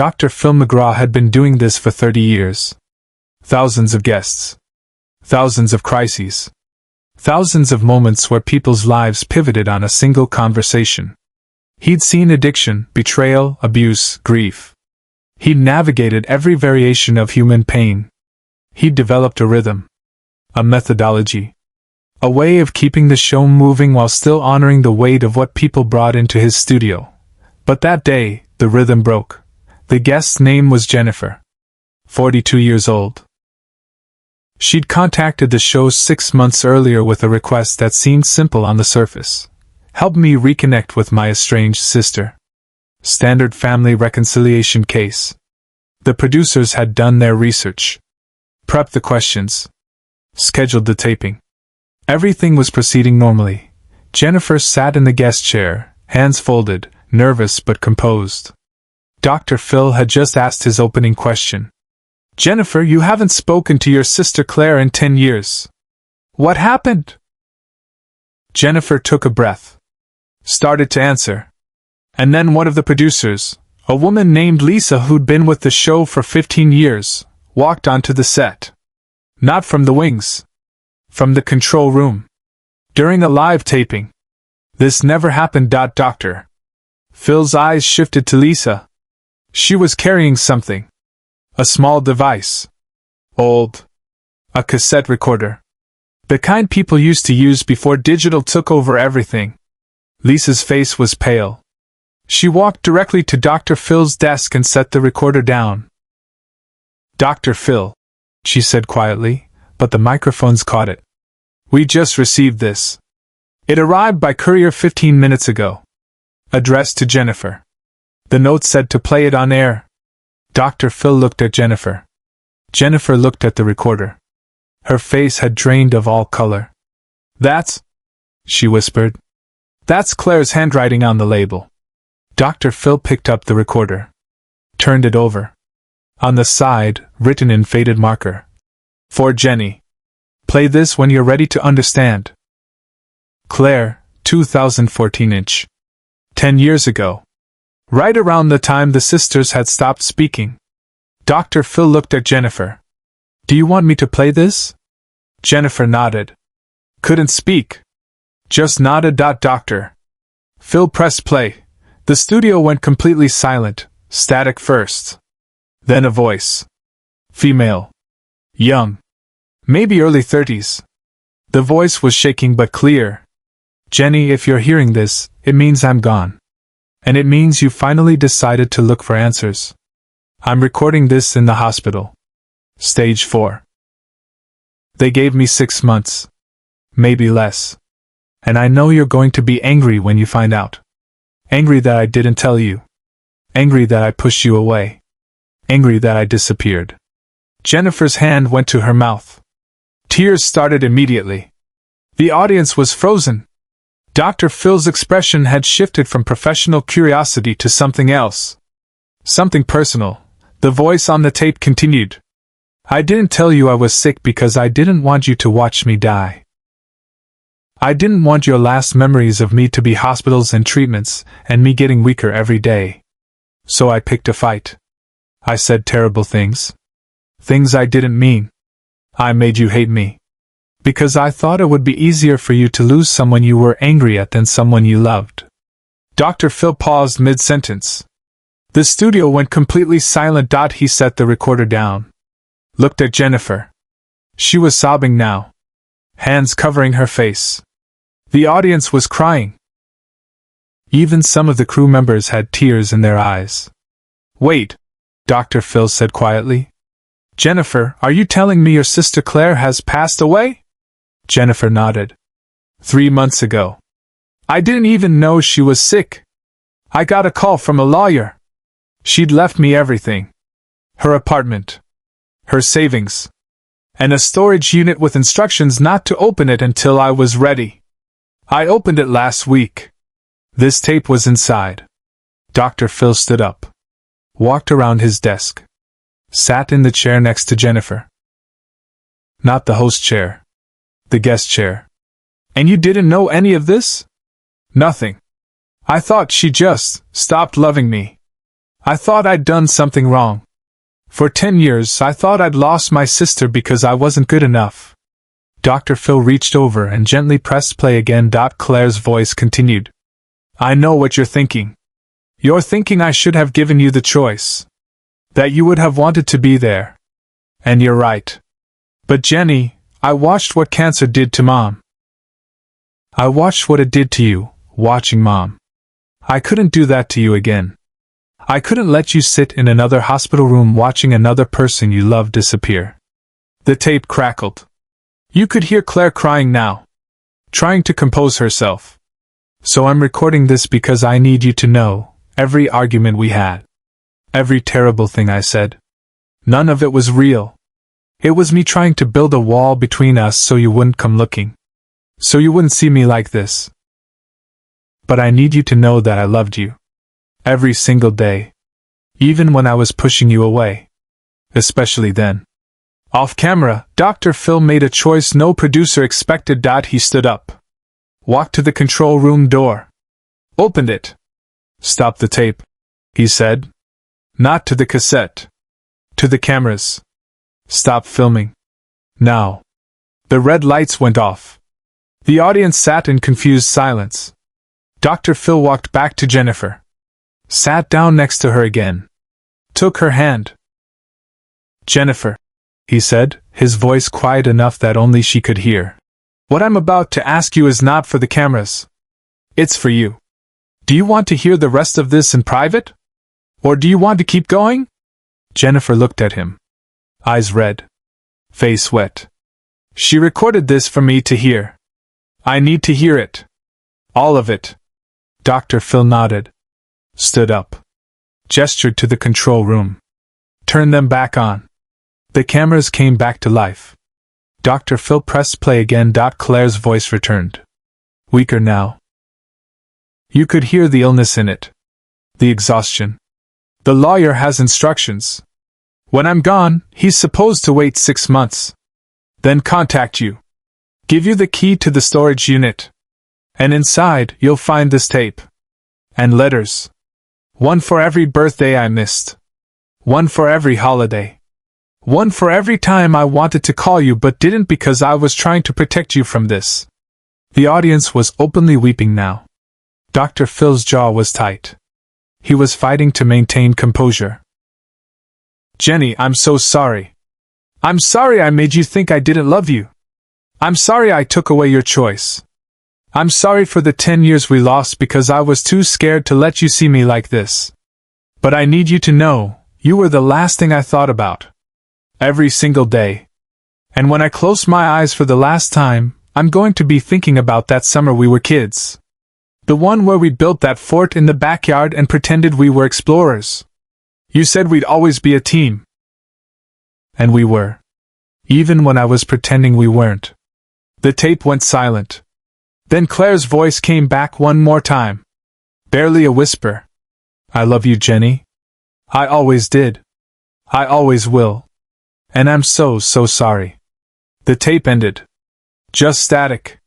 Dr. Phil McGraw had been doing this for 30 years. Thousands of guests. Thousands of crises. Thousands of moments where people's lives pivoted on a single conversation. He'd seen addiction, betrayal, abuse, grief. He'd navigated every variation of human pain. He'd developed a rhythm. A methodology. A way of keeping the show moving while still honoring the weight of what people brought into his studio. But that day, the rhythm broke. The guest's name was Jennifer. 42 years old. She'd contacted the show 6 months earlier with a request that seemed simple on the surface. Help me reconnect with my estranged sister. Standard family reconciliation case. The producers had done their research. Prepped the questions. Scheduled the taping. Everything was proceeding normally. Jennifer sat in the guest chair, hands folded, nervous but composed. Dr. Phil had just asked his opening question. Jennifer, you haven't spoken to your sister Claire in 10 years. What happened? Jennifer took a breath. Started to answer. And then one of the producers, a woman named Lisa who'd been with the show for 15 years, walked onto the set. Not from the wings. From the control room. During a live taping. This never happened. Dr. Phil's eyes shifted to Lisa. She was carrying something. A small device. Old. A cassette recorder. The kind people used to use before digital took over everything. Lisa's face was pale. She walked directly to Dr. Phil's desk and set the recorder down. Dr. Phil, she said quietly, but the microphones caught it. We just received this. It arrived by courier 15 minutes ago. Addressed to Jennifer. The note said to play it on air. Dr. Phil looked at Jennifer. Jennifer looked at the recorder. Her face had drained of all color. That's, she whispered. That's Claire's handwriting on the label. Dr. Phil picked up the recorder. Turned it over. On the side, written in faded marker. For Jenny. Play this when you're ready to understand. Claire, 2014-inch. 10 years ago. Right around the time the sisters had stopped speaking. Dr. Phil looked at Jennifer. Do you want me to play this? Jennifer nodded. Couldn't speak. Just nodded. Dr. Phil pressed play. The studio went completely silent, static first. Then a voice. Female. Young. Maybe early 30s. The voice was shaking but clear. Jenny, if you're hearing this, it means I'm gone. And it means you finally decided to look for answers. I'm recording this in the hospital. Stage 4. They gave me 6 months. Maybe less. And I know you're going to be angry when you find out. Angry that I didn't tell you. Angry that I pushed you away. Angry that I disappeared. Jennifer's hand went to her mouth. Tears started immediately. The audience was frozen. Dr. Phil's expression had shifted from professional curiosity to something else. Something personal. The voice on the tape continued. I didn't tell you I was sick because I didn't want you to watch me die. I didn't want your last memories of me to be hospitals and treatments, and me getting weaker every day. So I picked a fight. I said terrible things. Things I didn't mean. I made you hate me. Because I thought it would be easier for you to lose someone you were angry at than someone you loved. Dr. Phil paused mid-sentence. The studio went completely silent. He set the recorder down. Looked at Jennifer. She was sobbing now. Hands covering her face. The audience was crying. Even some of the crew members had tears in their eyes. Wait, Dr. Phil said quietly. Jennifer, are you telling me your sister Claire has passed away? Jennifer nodded. 3 months ago. I didn't even know she was sick. I got a call from a lawyer. She'd left me everything. Her apartment. Her savings. And a storage unit with instructions not to open it until I was ready. I opened it last week. This tape was inside. Dr. Phil stood up. Walked around his desk. Sat in the chair next to Jennifer. Not the host chair. The guest chair. And you didn't know any of this? Nothing. I thought she just stopped loving me. I thought I'd done something wrong. For 10 years, I thought I'd lost my sister because I wasn't good enough. Dr. Phil reached over and gently pressed play again. Claire's voice continued. I know what you're thinking. You're thinking I should have given you the choice. That you would have wanted to be there. And you're right. But Jenny, I watched what cancer did to Mom. I watched what it did to you, watching Mom. I couldn't do that to you again. I couldn't let you sit in another hospital room watching another person you loved disappear. The tape crackled. You could hear Claire crying now, trying to compose herself. So I'm recording this because I need you to know every argument we had. Every terrible thing I said. None of it was real. It was me trying to build a wall between us so you wouldn't come looking. So you wouldn't see me like this. But I need you to know that I loved you. Every single day. Even when I was pushing you away. Especially then. Off camera, Dr. Phil made a choice no producer expected. He stood up. Walked to the control room door. Opened it. Stop the tape, he said. Not to the cassette. To the cameras. Stop filming. Now. The red lights went off. The audience sat in confused silence. Dr. Phil walked back to Jennifer. Sat down next to her again. Took her hand. Jennifer, he said, his voice quiet enough that only she could hear. What I'm about to ask you is not for the cameras. It's for you. Do you want to hear the rest of this in private? Or do you want to keep going? Jennifer looked at him. Eyes red. Face wet. She recorded this for me to hear. I need to hear it. All of it. Dr. Phil nodded. Stood up. Gestured to the control room. Turned them back on. The cameras came back to life. Dr. Phil pressed play again. Claire's voice returned. Weaker now. You could hear the illness in it. The exhaustion. The lawyer has instructions. When I'm gone, he's supposed to wait 6 months. Then contact you. Give you the key to the storage unit. And inside, you'll find this tape. And letters. One for every birthday I missed. One for every holiday. One for every time I wanted to call you but didn't because I was trying to protect you from this. The audience was openly weeping now. Dr. Phil's jaw was tight. He was fighting to maintain composure. Jenny, I'm so sorry. I'm sorry I made you think I didn't love you. I'm sorry I took away your choice. I'm sorry for the 10 years we lost because I was too scared to let you see me like this. But I need you to know, you were the last thing I thought about. Every single day. And when I close my eyes for the last time, I'm going to be thinking about that summer we were kids. The one where we built that fort in the backyard and pretended we were explorers. You said we'd always be a team. And we were. Even when I was pretending we weren't. The tape went silent. Then Claire's voice came back one more time. Barely a whisper. I love you, Jenny. I always did. I always will. And I'm so sorry. The tape ended. Just static.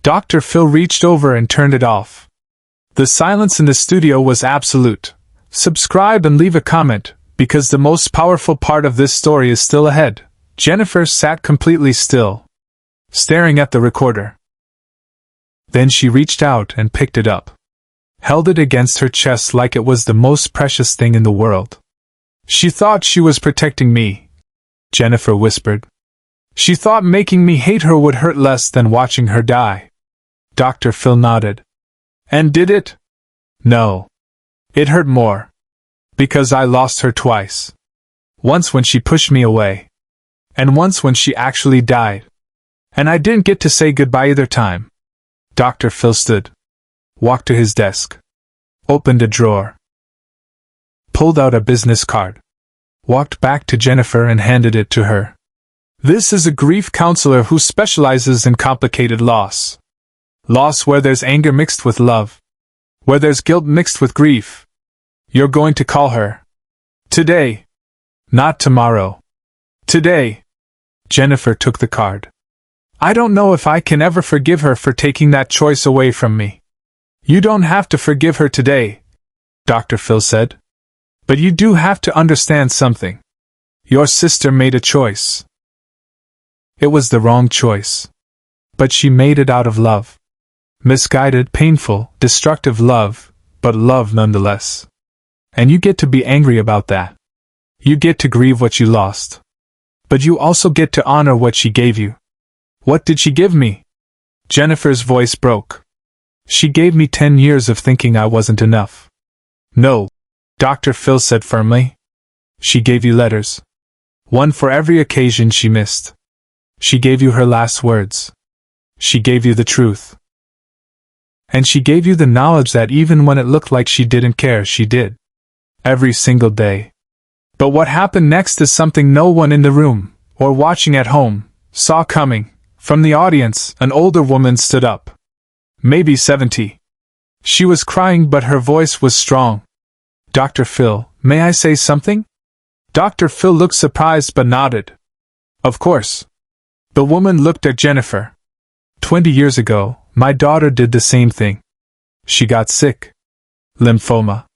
Dr. Phil reached over and turned it off. The silence in the studio was absolute. Subscribe and leave a comment, because the most powerful part of this story is still ahead. Jennifer sat completely still, staring at the recorder. Then she reached out and picked it up. Held it against her chest like it was the most precious thing in the world. She thought she was protecting me, Jennifer whispered. She thought making me hate her would hurt less than watching her die. Dr. Phil nodded. And did it? No. It hurt more. Because I lost her twice. Once when she pushed me away. And once when she actually died. And I didn't get to say goodbye either time. Dr. Phil stood. Walked to his desk. Opened a drawer. Pulled out a business card. Walked back to Jennifer and handed it to her. This is a grief counselor who specializes in complicated loss. Loss where there's anger mixed with love. Where there's guilt mixed with grief. You're going to call her. Today. Not tomorrow. Today. Jennifer took the card. I don't know if I can ever forgive her for taking that choice away from me. You don't have to forgive her today, Dr. Phil said. But you do have to understand something. Your sister made a choice. It was the wrong choice. But she made it out of love. Misguided, painful, destructive love, but love nonetheless. And you get to be angry about that. You get to grieve what you lost. But you also get to honor what she gave you. What did she give me? Jennifer's voice broke. She gave me 10 years of thinking I wasn't enough. No, Dr. Phil said firmly. She gave you letters. One for every occasion she missed. She gave you her last words. She gave you the truth. And she gave you the knowledge that even when it looked like she didn't care, she did. Every single day. But what happened next is something no one in the room, or watching at home, saw coming. From the audience, an older woman stood up. Maybe 70. She was crying, but her voice was strong. Dr. Phil, may I say something? Dr. Phil looked surprised but nodded. Of course. The woman looked at Jennifer. 20 years ago, my daughter did the same thing. She got sick. Lymphoma.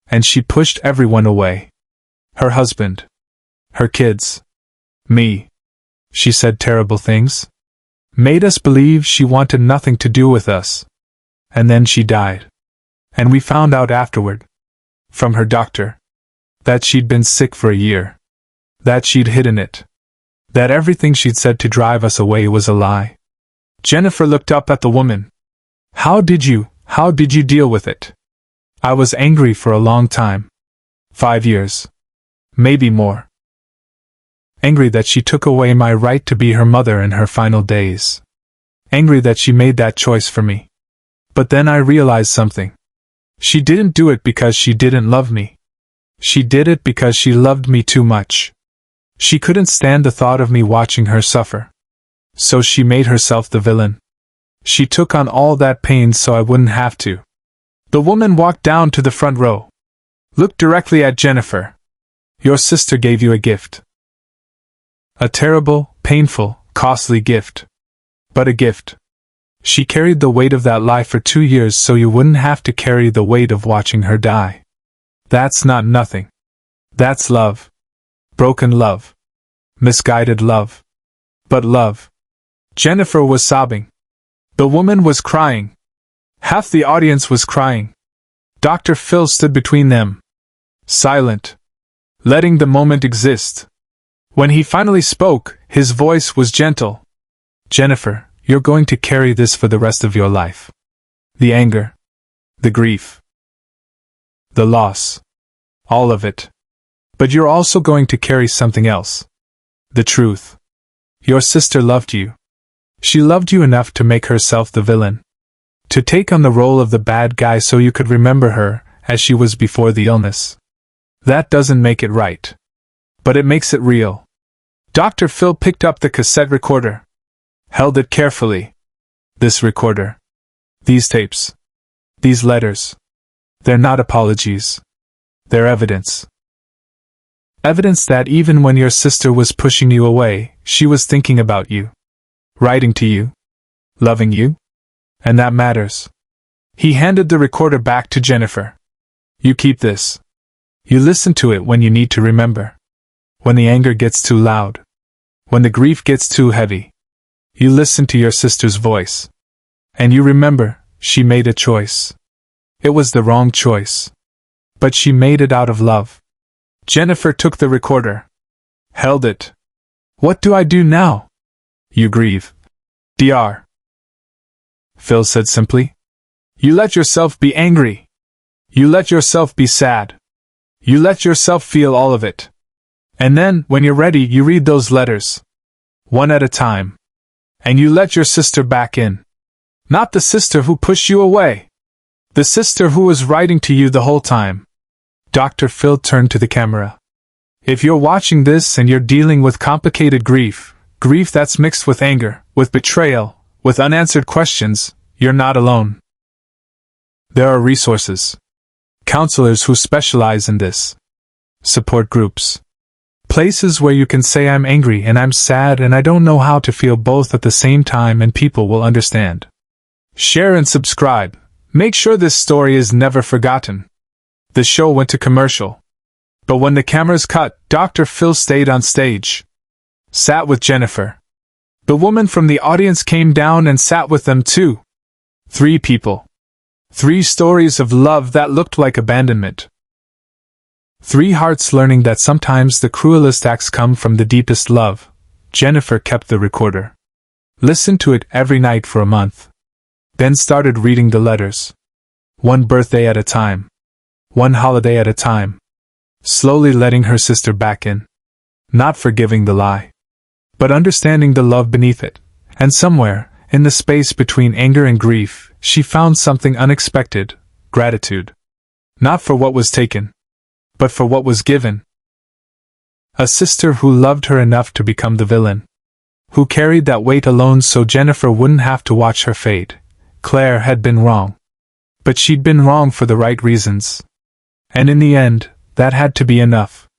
And she pushed everyone away. Her husband. Her kids. Me. She said terrible things. Made us believe she wanted nothing to do with us. And then she died. And we found out afterward. From her doctor. That she'd been sick for a year. That she'd hidden it. That everything she'd said to drive us away was a lie. Jennifer looked up at the woman. How did you deal with it? I was angry for a long time. 5 years. Maybe more. Angry that she took away my right to be her mother in her final days. Angry that she made that choice for me. But then I realized something. She didn't do it because she didn't love me. She did it because she loved me too much. She couldn't stand the thought of me watching her suffer. So she made herself the villain. She took on all that pain so I wouldn't have to. The woman walked down to the front row. Looked directly at Jennifer. Your sister gave you a gift. A terrible, painful, costly gift. But a gift. She carried the weight of that lie for 2 years so you wouldn't have to carry the weight of watching her die. That's not nothing. That's love. Broken love. Misguided love. But love. Jennifer was sobbing. The woman was crying. Half the audience was crying. Dr. Phil stood between them. Silent. Letting the moment exist. When he finally spoke, his voice was gentle. Jennifer, you're going to carry this for the rest of your life. The anger. The grief. The loss. All of it. But you're also going to carry something else. The truth. Your sister loved you. She loved you enough to make herself the villain. To take on the role of the bad guy so you could remember her as she was before the illness. That doesn't make it right. But it makes it real. Dr. Phil picked up the cassette recorder. Held it carefully. This recorder. These tapes. These letters. They're not apologies. They're evidence. Evidence that even when your sister was pushing you away, she was thinking about you. Writing to you. Loving you. And that matters. He handed the recorder back to Jennifer. You keep this. You listen to it when you need to remember. When the anger gets too loud. When the grief gets too heavy. You listen to your sister's voice. And you remember, she made a choice. It was the wrong choice. But she made it out of love. Jennifer took the recorder. Held it. What do I do now? You grieve. Dr. Phil said simply. You let yourself be angry. You let yourself be sad. You let yourself feel all of it. And then, when you're ready, you read those letters. One at a time. And you let your sister back in. Not the sister who pushed you away. The sister who was writing to you the whole time. Dr. Phil turned to the camera. If you're watching this and you're dealing with complicated grief, grief that's mixed with anger, with betrayal, with unanswered questions, you're not alone. There are resources. Counselors who specialize in this. Support groups. Places where you can say I'm angry and I'm sad and I don't know how to feel both at the same time and people will understand. Share and subscribe. Make sure this story is never forgotten. The show went to commercial. But when the cameras cut, Dr. Phil stayed on stage. Sat with Jennifer. The woman from the audience came down and sat with them too. 3 people. 3 stories of love that looked like abandonment. 3 hearts learning that sometimes the cruelest acts come from the deepest love. Jennifer kept the recorder. Listened to it every night for a month. Then started reading the letters. 1 birthday at a time. 1 holiday at a time. Slowly letting her sister back in. Not forgiving the lie, but understanding the love beneath it. And somewhere, in the space between anger and grief, she found something unexpected: gratitude. Not for what was taken, but for what was given. A sister who loved her enough to become the villain. Who carried that weight alone so Jennifer wouldn't have to watch her fade. Claire had been wrong. But she'd been wrong for the right reasons. And in the end, that had to be enough.